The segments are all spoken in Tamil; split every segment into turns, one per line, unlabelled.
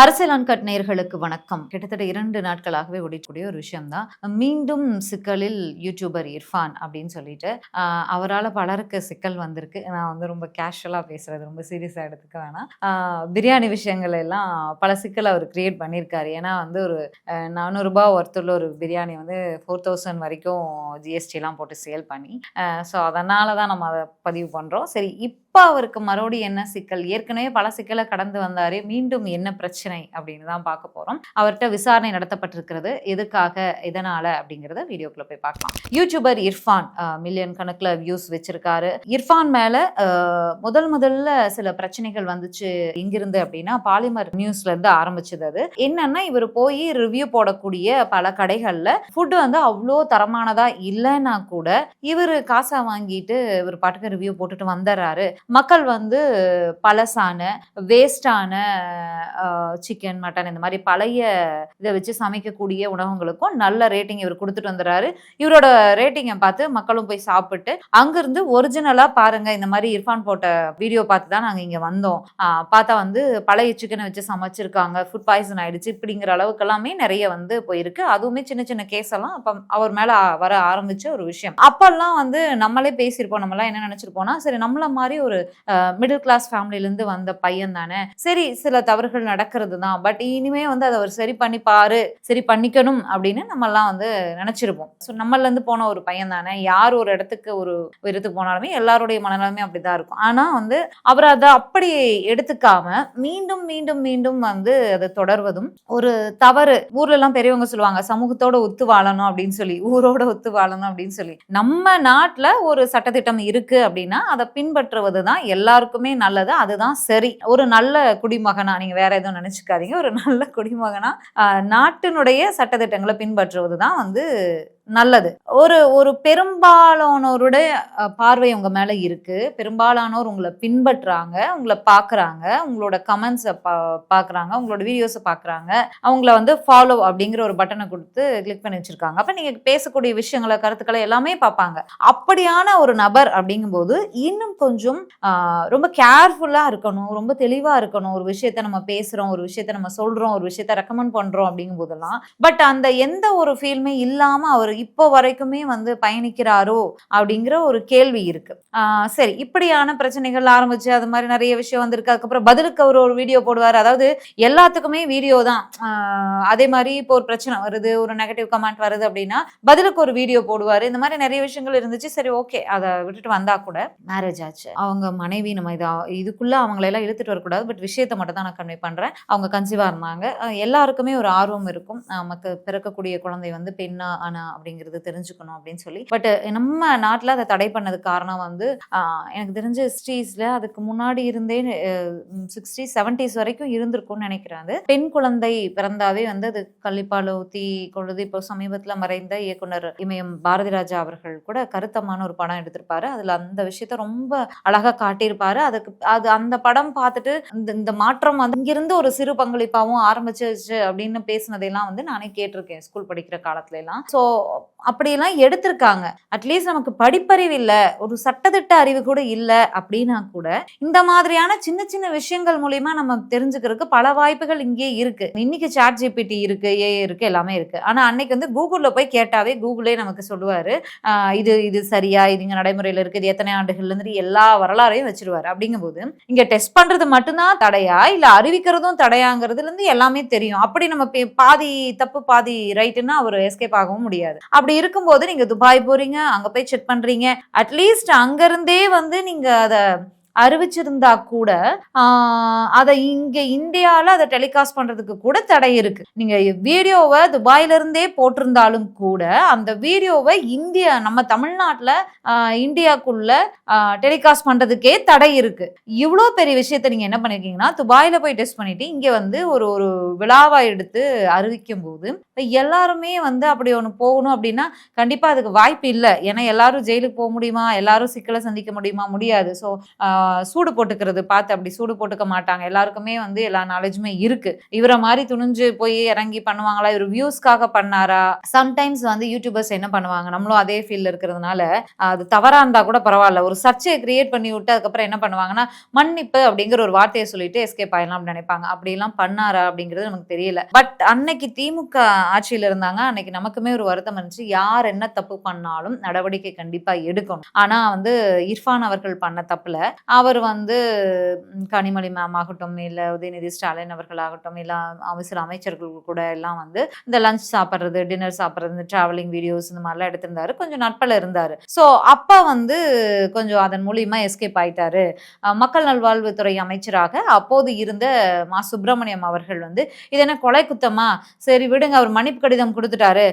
அரசியல் அன்கட் நேயர்களுக்கு வணக்கம். கிட்டத்தட்ட 2 நாட்களாகவே ஓடிக்கூடிய ஒரு விஷயம் தான். மீண்டும் சிக்கலில் யூடியூபர் இர்ஃபான் அப்படின்னு சொல்லிட்டு அவரால் பலருக்கு சிக்கல் வந்திருக்கு. நான் வந்து ரொம்ப கேஷுவலா பேசுறது, ரொம்ப சீரியஸா எடுத்துக்க வேணாம். பிரியாணி விஷயங்கள் எல்லாம் பல சிக்கல் அவர் கிரியேட் பண்ணியிருக்காரு. ஏன்னா வந்து ஒரு ₹400 ஒர்த்துள்ள ஒரு பிரியாணி வந்து 4000 வரைக்கும் ஜிஎஸ்டிலாம் போட்டு சேல் பண்ணி, ஸோ அதனால தான் நம்ம அதை பதிவு பண்றோம். சரி, இப்போ அவருக்கு மறுபடியும் என்ன சிக்கல்? ஏற்கனவே பல சிக்கலை கடந்து வந்தாரு. மீண்டும் என்ன பிரச்சனை அப்படின்னு தான் பார்க்க போறோம். அவர்கிட்ட விசாரணை நடத்தப்பட்டிருக்கிறது. எதுக்காக, எதனால அப்படிங்கிறத வீடியோக்குள்ள போய் பார்க்கலாம். யூடியூபர் இர்ஃபான் மில்லியன் கணக்குல வியூஸ் வச்சிருக்காரு. இர்ஃபான் மேல முதல்ல சில பிரச்சனைகள் வந்துச்சு. எங்கிருந்து அப்படின்னா பாலிமர் நியூஸ்ல இருந்து ஆரம்பிச்சது. அது என்னன்னா, இவர் போய் ரிவ்யூ போடக்கூடிய பல கடைகள்ல ஃபுட் வந்து அவ்வளோ தரமானதா இல்லைன்னா கூட இவர் காசா வாங்கிட்டு இவர் பாட்டுக்கு ரிவ்யூ போட்டுட்டு வந்துடுறாரு. மக்கள் வந்து பழசான வேஸ்டான சிக்கன், மட்டன் இந்த மாதிரி பழைய இதை வச்சு சமைக்கக்கூடிய உணவகங்களுக்கும் நல்ல ரேட்டிங் இவர் கொடுத்துட்டு வந்துடுறாரு. இவரோட ரேட்டிங்கை பார்த்து மக்களும் போய் சாப்பிட்டு அங்கிருந்து ஒரிஜினலா பாருங்க, இந்த மாதிரி இர்ஃபான் போட்ட வீடியோ பார்த்து தான் நாங்கள் இங்க வந்தோம், பார்த்தா வந்து பழைய சிக்கனை வச்சு சமைச்சிருக்காங்க, ஃபுட் பாய்சன் ஆயிடுச்சு, இப்படிங்கிற அளவுக்கு எல்லாமே நிறைய வந்து போயிருக்கு. அதுவுமே சின்ன சின்ன கேஸ் எல்லாம் அப்ப அவர் மேல வர ஆரம்பிச்ச ஒரு விஷயம். அப்பெல்லாம் வந்து நம்மளே பேசியிருப்போம். நம்மளாம் என்ன நினைச்சிருப்போம்னா, சரி நம்மள மாதிரி ஒரு மிடில் கிளாஸ் ஃபேமிலில இருந்து வந்த பையன் தானே, சரி சில தவறுகள் நடக்கிறது தான், பட் இனிமே வந்து அதை அவர் சரி பண்ணி பாரு, சரி பண்ணிக்கணும் அப்படின்னு நம்ம எல்லாம் வந்து நினைச்சிருப்போம். ஸோ நம்மள இருந்து போன ஒரு பையன் தானே, யார் ஒரு இடத்துக்கு ஒரு இடத்துக்கு போனாலுமே எல்லாருடைய மனநிலையுமே அப்படிதான் இருக்கும். ஆனா வந்து அவர் அதை அப்படி எடுத்துக்காம மீண்டும் மீண்டும் மீண்டும் வந்து அதை தொடர்வதும் ஒரு தவறு. ஊர்ல எல்லாம் பெரியவங்க சொல்லுவாங்க, சமூகத்தோட ஒத்து வாழணும் அப்படின்னு சொல்லி, ஊரோட ஒத்து வாழணும் அப்படின்னு சொல்லி. நம்ம நாட்டுல ஒரு சட்டத்திட்டம் இருக்கு அப்படின்னா அதை பின்பற்றுவது தான் எல்லாருக்குமே நல்லது, அதுதான் சரி. ஒரு நல்ல குடிமகனா, நீங்க வேற எதுவும் நினைச்சுக்காதீங்க, ஒரு நல்ல குடிமகனா நாட்டினுடைய சட்டத்திட்டங்களை பின்பற்றுவது தான் வந்து நல்லது. ஒரு ஒரு பெரும்பாலானோருடைய பார்வை உங்க மேல இருக்கு. பெரும்பாலானோர் உங்களை பின்பற்றுறாங்க, உங்களை பாக்குறாங்க, உங்களோட கமெண்ட்ஸை பாக்குறாங்க, உங்களோட வீடியோஸை பாக்குறாங்க, அவங்கள வந்து ஃபாலோ அப்படிங்கிற ஒரு பட்டனை கொடுத்து கிளிக் பண்ணி வச்சிருக்காங்க. அப்ப நீங்க பேசக்கூடிய விஷயங்களை, கருத்துக்களை எல்லாமே பார்ப்பாங்க. அப்படியான ஒரு நபர் அப்படிங்கும்போது இன்னும் கொஞ்சம் ரொம்ப கேர்ஃபுல்லா இருக்கணும், ரொம்ப தெளிவா இருக்கணும். ஒரு விஷயத்த நம்ம பேசுறோம், ஒரு விஷயத்த நம்ம சொல்றோம், ஒரு விஷயத்த ரெக்கமெண்ட் பண்றோம் அப்படிங்கும் போதெல்லாம் பட் அந்த எந்த ஒரு ஃபீல்மே இல்லாம அவர் இப்போ வரைக்குமே வந்து பயணிக்கிறாரோ அப்படிங்கிற ஒரு கேள்வி இருக்கு. சரி, இப்படியான பிரச்சனைகள் ஆரம்பிச்சு அது மாதிரி நிறைய விஷயம் வந்திருக்கு. அதுக்கப்புறம் பதிலுக்கு அவர் ஒரு வீடியோ போடுவார். அதாவது எல்லாத்துக்குமே வீடியோ தான். அதே மாதிரி இப்போ ஒரு பிரச்சனை வருது, ஒரு நெகட்டிவ் கமெண்ட் வருது அப்படின்னா பதிலுக்கு ஒரு வீடியோ போடுவாரு. இந்த மாதிரி நிறைய விஷயங்கள் இருந்துச்சு. சரி, ஓகே, அதை விட்டுட்டு வந்தா கூட மேரேஜ் ஆச்சு, அவங்க மனைவி, நம்ம இதுக்குள்ள அவங்களெல்லாம் இழுத்துட்டு வரக்கூடாது, பட் விஷயத்தை மட்டும் தான் நான் கன்வே பண்றேன். அவங்க கன்சீவா இருந்தாங்க. எல்லாருக்குமே ஒரு ஆர்வம் இருக்கும், நமக்கு பிறக்கக்கூடிய குழந்தை வந்து பெண்ணா ஆனா அப்படிங்கிறது தெரிஞ்சுக்கணும் அப்படின்னு சொல்லி. பட் நம்ம நாட்டில் அதை தடை பண்ணதுக்கு காரணம் வந்து எனக்கு தெரிஞ்ச ஹிஸ்ட்ரிஸ்ல அதுக்கு முன்னாடி இருந்தே 60s 70s வரைக்கும் இருந்திருக்கும்னு நினைக்கிறேன். அது பெண் குழந்தை பிறந்தாவே வந்து அது கள்ளிப்பால் ஊத்தி கொள்ளுது. இப்போ சமீபத்தில் மறைந்த இயக்குனர் இமயம் பாரதிராஜா அவர்கள் கூட கருத்தமான ஒரு படம் எடுத்திருப்பாரு. அதுல அந்த விஷயத்த ரொம்ப அழகா காட்டியிருப்பாரு. அது அந்த படம் பார்த்துட்டு இந்த மாற்றம் வந்து இங்கிருந்து ஒரு சிறு பங்களிப்பாகவும் ஆரம்பிச்சிருச்சு அப்படின்னு பேசினதெல்லாம் வந்து நானே கேட்டிருக்கேன் ஸ்கூல் படிக்கிற காலத்துல எல்லாம். ஸோ அப்படியெல்லாம் எடுத்திருக்காங்க. அட்லீஸ்ட் நமக்கு படிப்பறிவு இல்லை, ஒரு சட்டத்திட்ட அறிவு கூட இல்லை அப்படின்னா கூட இந்த மாதிரியான சின்ன சின்ன விஷயங்கள் மூலியமா நம்ம தெரிஞ்சுக்கிறதுக்கு பல வாய்ப்புகள் இங்கே இருக்கு. இன்னைக்கு சாட் ஜிபிடி இருக்கு, ஏஐ இருக்கு, எல்லாமே இருக்கு. ஆனா அன்னைக்கு வந்து கூகுள்ல போய் கேட்டாவே கூகுளே நமக்கு சொல்லுவாரு, இது சரியா, இது இங்க நடைமுறையில இருக்கு, இது எத்தனை ஆண்டுகள்ல இருந்து எல்லா வரலாறையும் வச்சிருவாரு. அப்படிங்கும்போது இங்க டெஸ்ட் பண்றது மட்டும்தான் தடையா, இல்ல அறிவிக்கிறதும் தடையாங்கிறதுல இருந்து எல்லாமே தெரியும். அப்படி நம்ம பாதி தப்பு பாதி ரைட்டுன்னா அவர் எஸ்கேப் ஆகவும் முடியாது. அப்படி இருக்கும்போது நீங்க துபாய் போறீங்க, அங்க போய் செக் பண்றீங்க, அட்லீஸ்ட் அங்க இருந்தே வந்து நீங்க அத அறிவிச்சிருந்தா கூட அதை இங்க இந்தியால அதை டெலிகாஸ்ட் பண்றதுக்கு கூட தடை இருக்கு. நீங்க வீடியோவை துபாயில இருந்தே போட்டிருந்தாலும் கூட அந்த வீடியோவை நம்ம தமிழ்நாட்டுல இந்தியாக்குள்ள டெலிகாஸ்ட் பண்றதுக்கே தடை இருக்கு. இவ்வளோ பெரிய விஷயத்த நீங்க என்ன பண்ணிருக்கீங்கன்னா, துபாயில போய் டெஸ்ட் பண்ணிட்டு இங்க வந்து ஒரு ஒரு விழாவா எடுத்து அறிவிக்கும் போது எல்லாருமே வந்து அப்படி ஒன்று போகணும் அப்படின்னா கண்டிப்பா அதுக்கு வாய்ப்பு இல்லை. ஏன்னா எல்லாரும் ஜெயிலுக்கு போக முடியுமா, எல்லாரும் சிக்கலை சந்திக்க முடியுமா, முடியாது. ஸோ சூடு போட்டுக்கிறது பார்த்து அப்படி சூடு போட்டுக்க மாட்டாங்க. எல்லாருக்குமே வந்து எல்லா நாலேஜுமே இருக்கு. இவரை மாதிரி துணிஞ்சு போய் இறங்கி பண்ணுவாங்களா, இவர் வியூஸ்க்காக பண்ணாரா? சம்டைம்ஸ் வந்து யூடியூபர்ஸ் என்ன பண்ணுவாங்க, நம்மளும் அதே ஃபீல்ட்ல இருக்கிறதுனால அது தவறா இருந்தா கூட பரவாயில்ல, ஒரு சர்ச்சையை கிரியேட் பண்ணி விட்டு அதுக்கப்புறம் என்ன பண்ணுவாங்கன்னா மன்னிப்பு அப்படிங்கிற ஒரு வார்த்தையை சொல்லிட்டு எஸ்கேப் ஆயிடலாம் அப்படின்னு நினைப்பாங்க. அப்படிலாம் பண்ணாரா அப்படிங்கிறது நமக்கு தெரியல. பட் அன்னைக்கு திமுக ஆட்சியில இருந்தாங்க. அன்னைக்கு நமக்குமே ஒரு வருத்தம் இருந்துச்சு. யார் என்ன தப்பு பண்ணாலும் நடவடிக்கை கண்டிப்பா எடுக்கணும். ஆனா வந்து இர்ஃபான் அவர்கள் பண்ண தப்புல அவர் வந்து கனிமொழி மேம் ஆகட்டும், இல்ல உதயநிதி ஸ்டாலின் அவர்கள் ஆகட்டும், இல்ல சில அமைச்சர்கள் கூட எல்லாம் வந்து இந்த லஞ்ச் சாப்பிட்றது, டின்னர் சாப்பிட்றது, இந்த டிராவலிங் வீடியோஸ் இந்த மாதிரிலாம் எடுத்திருந்தாரு. கொஞ்சம் நட்பல இருந்தாரு. ஸோ அப்ப வந்து கொஞ்சம் அதன் மூலியமா எஸ்கேப் ஆயிட்டாரு. மக்கள் நல்வாழ்வுத்துறை அமைச்சராக அப்போது இருந்த மா சுப்பிரமணியம் அவர்கள் வந்து இது என்ன கொலை குத்தமா, சரி விடுங்க, அவர் மன்னிப்பு கடிதம் கொடுத்துட்டாரு,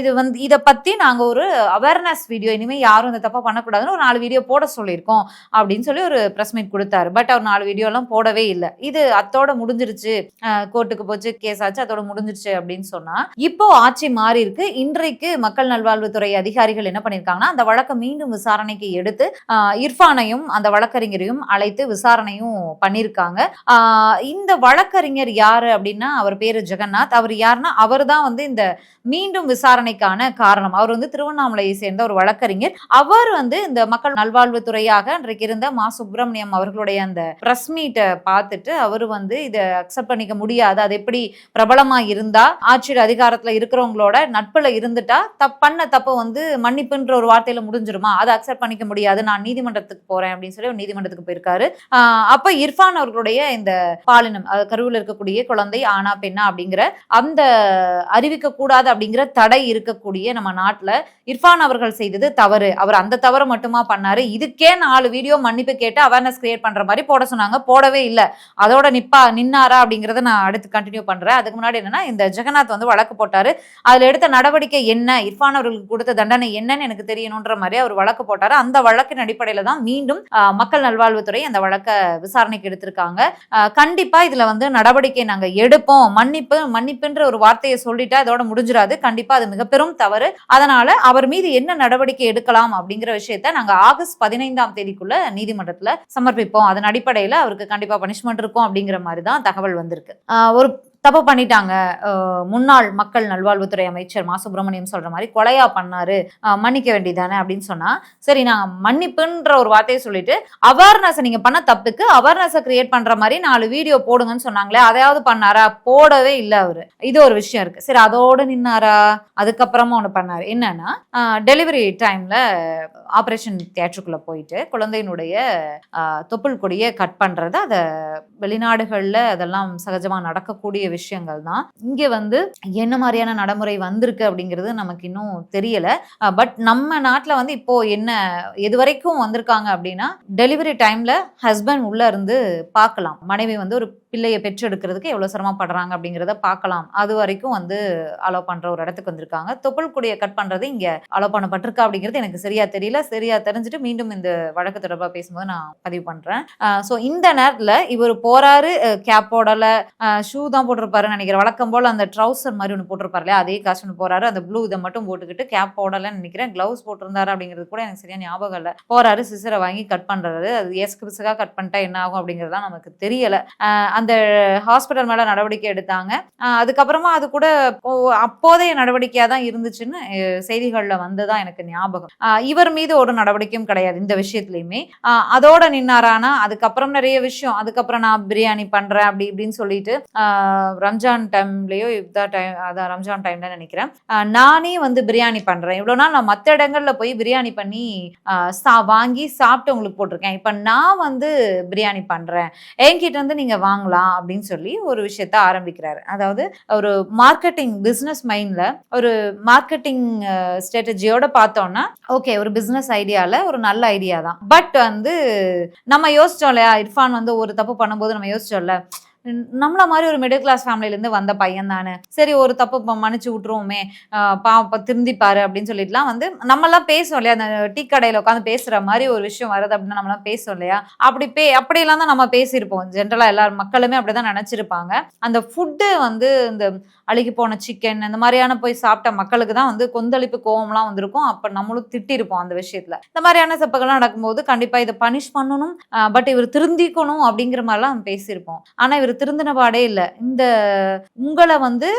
இது வந்து இதை பத்தி நாங்க ஒரு அவேர்னஸ் வீடியோ, இனிமே யாரும் இந்த தப்பா பண்ணக்கூடாதுன்னு ஒரு 4 வீடியோ போட சொல்லியிருக்கோம் அப்படின்னு சொல்லி ஒரு பிரஸ் மீட் கொடுத்தாரு. பட் அவர் 4 வீடியோ எல்லாம் போடவே இல்லை. இது அத்தோட முடிஞ்சிருச்சு, கோர்ட்டுக்கு போச்சு, கேஸ் ஆச்சு, அதோட முடிஞ்சிருச்சு அப்படின்னு சொன்னா, இப்போ ஆட்சி மாறி இருக்கு. இன்றைக்கு மக்கள் நல்வாழ்வுத்துறை அதிகாரிகள் என்ன பண்ணிருக்காங்கன்னா அந்த வழக்கை மீண்டும் விசாரணைக்கு எடுத்து இர்ஃபானையும் அந்த வழக்கறிஞரையும் அழைத்து விசாரணையும் பண்ணிருக்காங்க. இந்த வழக்கறிஞர் யாரு அப்படின்னா அவர் பேரு ஜெகநாத். அவர் யாருன்னா அவர் தான் வந்து இந்த மீண்டும் விசாரணைக்கான காரணம். அவர் வந்து திருவண்ணாமலையை சேர்ந்த ஒரு வழக்கறிஞர். அவர் வந்து இந்த மக்கள் நல்வாழ்வுத்துறையாக இன்றைக்கு இருந்த மா சுப்பிரமணியம் அவர்களுடைய அந்த பிரஸ் மீட்டை பார்த்துட்டு அவர் வந்து இதை அக்செப்ட் பண்ணிக்க முடியாது, அது எப்படி பிரபலமா இருந்தா ஆட்சியர் அதிகாரத்துல இருக்கிறவங்களோட நட்புல இருந்துட்டா பண்ண தப்பு வந்து மன்னிப்புன்ற ஒரு வார்த்தையில முடிஞ்சிருமா, அதை அக்செப்ட் பண்ணிக்க முடியாது, நான் நீதிமன்றத்துக்கு போறேன் அப்படின்னு சொல்லி நீதிமன்றத்துக்கு போயிருக்காரு. அப்ப இர்ஃபான் அவர்களுடைய இந்த பாலினம், கருவில் இருக்கக்கூடிய குழந்தை ஆனா பெண்ணா அப்படிங்கிற அந்த அறிவிக்க கூடாது அப்படிங்கிற தடை இருக்கக்கூடிய நம்ம நாட்டுல இர்ஃபான் அவர்கள் செய்தது தவறு. அவர் அந்த தவறு மட்டுமா பண்ணாரு, இதுக்கே 4 வீடியோ மன்னிப்பு கேட்டு அவேர்னஸ் கிரியேட் பண்ற மாதிரி போட சொன்னாங்க, போடவே இல்லை. அதோட நின்னாரா அப்படிங்கறத நான் அடுத்து கண்டினியூ பண்றேன். அதுக்கு முன்னாடி என்னன்னா இந்த ஜெகநாத் வந்து வழக்கு போட்டாரு. அதுல எடுத்த நடவடிக்கை என்ன, இர்ஃபான் அவர்களுக்கு கொடுத்த தண்டனை என்னன்னு எனக்கு தெரியணும்ன்ற மாதிரி அவர் வழக்கு போட்டாரு. அந்த வழக்கின் அடிப்படையில தான் மீண்டும் மக்கள் நல்வாழ்வுத்துறை அந்த வழக்கை விசாரணைக்கு எடுத்திருக்காங்க. கண்டிப்பா இதுல வந்து நடவடிக்கை நாங்க எடுப்போம். மன்னிப்புன்ற ஒரு வார்த்தையை சொல்லிட்டா இதோட முடிஞ்சிடாது, கண்டிப்பா அது மிக பெரும் தவறு. அதனால அவர் மீது என்ன நடவடிக்கை எடுக்கலாம் அப்படிங்கிற விஷயத்த நாங்க ஆகஸ்ட் 15ஆம் தேதிக்குள்ள நீதிமன்றத்துல சமர்ப்பிப்போம். அதன் அடிப்படையில அவருக்கு கண்டிப்பா பனிஷ்மெண்ட் இருக்கும் அப்படிங்கிற மாதிரி தான் தகவல் வந்திருக்கு. ஒரு தப்பு பண்ணிட்டாங்க, முன்னாள் மக்கள் நல்வாழ்வுத்துறை அமைச்சர் மா சுப்பிரமணியம் சொல்ற மாதிரி கொலையா பண்ணாரு, மன்னிக்க வேண்டியதானே அப்படின்னு சொன்னா, சரி நான் மன்னிப்புன்ற ஒரு வார்த்தையை சொல்லிட்டு அவேர்னஸ், நீங்க பண்ண தப்புக்கு அவேர்னஸ் கிரியேட் பண்ற மாதிரி 4 வீடியோ போடுங்கன்னு சொன்னாங்களே, அதையாவது பண்ணாரா? போடவே இல்லை அவரு. இது ஒரு விஷயம் இருக்கு. சரி அதோட நின்னாரா? அதுக்கப்புறமா ஒண்ணு பண்ணாரு. என்னன்னா டெலிவரி டைம்ல ஆபரேஷன் தியேட்டருக்குள்ள போயிட்டு குழந்தையினுடைய தொப்புள் கொடியை கட் பண்றது, அதை வெளிநாடுகள்ல அதெல்லாம் சகஜமா நடக்கக்கூடிய விஷயங்கள் தான். இங்க வந்து என்ன மாதிரியான நடைமுறை வந்திருக்கு அப்படிங்கிறது நமக்கு இன்னும் தெரியல. பட் நம்ம நாட்டுல வந்து இப்போ என்ன எது வரைக்கும் வந்திருக்காங்க அப்படின்னா, டெலிவரி டைம்ல ஹஸ்பண்ட் உள்ள இருந்து பார்க்கலாம், மனைவி வந்து ஒரு பிள்ளையை பெற்றெடுக்கிறதுக்கு எவ்வளவு சிரமப்படுறாங்க அப்படிங்கிறத பார்க்கலாம். அது வரைக்கும் வந்து அலோ பண்ற ஒரு இடத்துக்கு வந்திருக்காங்க. தொப்புள் கொடியை கட் பண்றது இங்க அலோ பண்ணப்பட்டிருக்கா அப்படிங்கிறது எனக்கு சரியா தெரியல. சரியா தெரிஞ்சுட்டு மீண்டும் இந்த வழக்கு தொடர்பா பேசும்போது நான் பதிவு பண்றேன். சோ இந்த நேரத்துல இவர் போறாரு, கேப் போடல, ஷூ தான் போட்டிருப்பாருன்னு நினைக்கிறேன். வழக்கம் போல அந்த ட்ரௌசர் மாதிரி ஒன்று போட்டிருப்பாரு இல்லையா, அதே காஸ்ட் போறாரு. அந்த ப்ளூ இதை மட்டும் போட்டுக்கிட்டு கேப் போடலன்னு நினைக்கிறேன். கிளவுஸ் போட்டிருந்தாரு அப்படிங்கிறது கூட எனக்கு சரியா ஞாபகம் இல்லை. போறாரு, சிசரை வாங்கி கட் பண்றாரு. அது எஸ்கிரிப்ஸுக்காக கட் பண்ணிட்டா என்ன ஆகும் அப்படிங்கிறதுலாம் நமக்கு தெரியல. அந்த ஹாஸ்பிட்டல் மேல நடவடிக்கை எடுத்தாங்க. அதுக்கப்புறமா அது கூட அப்போதைய நடவடிக்கையா தான் இருந்துச்சுன்னு செய்திகள்ல வந்துதான் எனக்கு ஞாபகம். இவர் மீது ஒரு நடவடிக்கையும் கிடையாது இந்த விஷயத்துலயுமே. அதோட நின்னாரானா அதுக்கப்புறம் நிறைய விஷயம், அதுக்கப்புறம் நான் பிரியாணி பண்றேன் அப்படி இப்படின்னு சொல்லிட்டு ரம்ஜான் டைம்லயோ அதான் ரம்ஜான் டைம்ல நினைக்கிறேன், நானே வந்து பிரியாணி பண்றேன், இவ்வளவு நாள் நான் மற்ற இடங்கள்ல போய் பிரியாணி பண்ணி வாங்கி சாப்பிட்டு உங்களுக்கு போட்டிருக்கேன், இப்ப நான் வந்து பிரியாணி பண்றேன், என்கிட்ட இருந்து நீங்க வாங்கலாம் அப்படின்னு சொல்லி ஒரு விஷயத்த ஆரம்பிக்கிறாரு. அதாவது ஒரு மார்க்கெட்டிங் பிசினஸ் மைண்ட்ல ஒரு மார்க்கெட்டிங் ஸ்ட்ராட்டஜியோட பார்த்தோம்னா ஓகே, ஒரு பிசினஸ் ஐடியால ஒரு நல்ல ஐடியா தான். பட் வந்து நம்ம யோசிச்சோம் இல்லையா, இர்ஃபான் வந்து ஒரு தப்பு பண்ணும்போது நம்ம யோசிச்சோம்ல, நம்மள மாதிரி ஒரு மிடில் கிளாஸ் ஃபேமிலியிலேருந்து வந்த பையன் தானே, சரி ஒரு தப்பு மன்னிச்சு விட்டுருவோமே, திருந்திப்பாரு அப்படின்னு சொல்லிட்டுலாம் வந்து நம்மலாம் பேசுவோம் இல்லையா, அந்த டீ கடையில் உட்காந்து பேசுகிற மாதிரி ஒரு விஷயம் வருது அப்படின்னா நம்மளாம் பேசுவோம் இல்லையா, அப்படியெல்லாம் தான் நம்ம பேசியிருப்போம். ஜென்ரலாக எல்லாரும் மக்களுமே அப்படி தான் நினச்சிருப்பாங்க. அந்த ஃபுட்டு வந்து இந்த அழுகி போன சிக்கன் இந்த மாதிரியான போய் சாப்பிட்ட மக்களுக்கு தான் வந்து கொந்தளிப்பு கோவம்லாம் வந்திருக்கும். அப்போ நம்மளும் திட்டிருப்போம் அந்த விஷயத்தில். இந்த மாதிரியான தப்புகள்லாம் நடக்கும்போது கண்டிப்பாக இதை பனிஷ் பண்ணணும், பட் இவர் திருந்திக்கணும் அப்படிங்கிற மாதிரிலாம் பேசியிருப்போம். ஆனால் இவர் திருந்தின பாடே இல்லை. இந்த உங்களை வந்து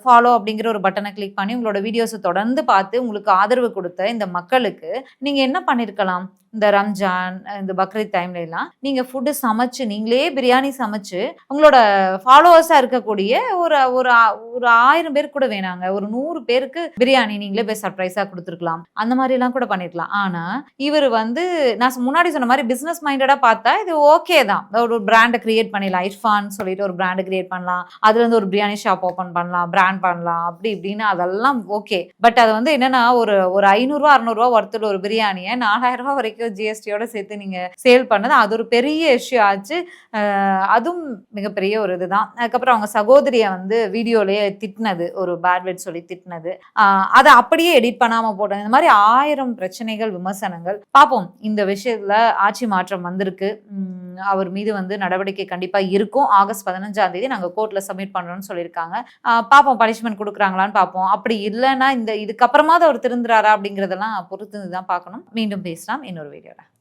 ஃபாலோ அப்படிங்கிற ஒரு பட்டனை கிளிக் பண்ணி உங்களோட வீடியோஸை தொடர்ந்து பார்த்து உங்களுக்கு ஆதரவு கொடுத்த இந்த மக்களுக்கு நீங்கள் என்ன பண்ணியிருக்கலாம்? இந்த ரம்ஜான், இந்த பக்ரீத் டைம்ல எல்லாம் நீங்க ஃபுட்டு சமைச்சு, நீங்களே பிரியாணி சமைச்சு உங்களோட ஃபாலோவர்ஸா இருக்கக்கூடிய ஒரு ஒரு ஒரு 1000 பேருக்கு கூட வேணாங்க, ஒரு 100 பேருக்கு பிரியாணி நீங்களே போய் சர்ப்ரைஸா கொடுத்துருக்கலாம். அந்த மாதிரி எல்லாம் கூட பண்ணிருக்கலாம். ஆனா இவர் வந்து நான் முன்னாடி சொன்ன மாதிரி பிசினஸ் மைண்டடா பார்த்தா இது ஓகே தான். ஒரு பிராண்டை கிரியேட் பண்ணிடலாம், இர்ஃபான் சொல்லிட்டு ஒரு பிராண்ட் கிரியேட் பண்ணலாம், அதுல இருந்து ஒரு பிரியாணி ஷாப் ஓபன் பண்ணலாம், பிராண்ட் பண்ணலாம், அப்படி இப்படின்னு அதெல்லாம் ஓகே. பட் அது வந்து என்னன்னா ஒரு ஒரு 500 600 ஒருத்தர் ஒரு பிரியாணியை 4000 வரைக்கும் ஜிஎஸ்டியோட சேர்த்து நீங்க சேல் பண்ணது அது ஒரு பெரிய இஷ்யூ ஆச்சு. அதுவும் மிகப்பெரிய ஒரு இதுதான். அதுக்கப்புறம் அவங்க சகோதரியை வந்து வீடியோலயே திட்டினது, ஒரு பேட் வேர்ட் சொல்லி திட்டினது, அதை அப்படியே எடிட் பண்ணாம போட்டது, இந்த மாதிரி 1000 பிரச்சனைகள், விமர்சனங்கள். பார்ப்போம், இந்த விஷயத்துல ஆட்சி மாற்றம் வந்திருக்கு. அவர் மீது வந்து நடவடிக்கை கண்டிப்பா இருக்கும். ஆகஸ்ட் 15ஆம் தேதி நாங்க கோர்ட்ல சப்மிட் பண்றோம்னு சொல்லியிருக்காங்க. பார்ப்போம் பனிஷ்மெண்ட் கொடுக்குறாங்களான்னு பார்ப்போம். அப்படி இல்லைன்னா இதுக்கப்புறமா அவர் திருந்துறாரா அப்படிங்கிறதெல்லாம் பொறுத்து தான் பார்க்கணும். மீண்டும் பேசலாம் இன்னொரு வீடியோல.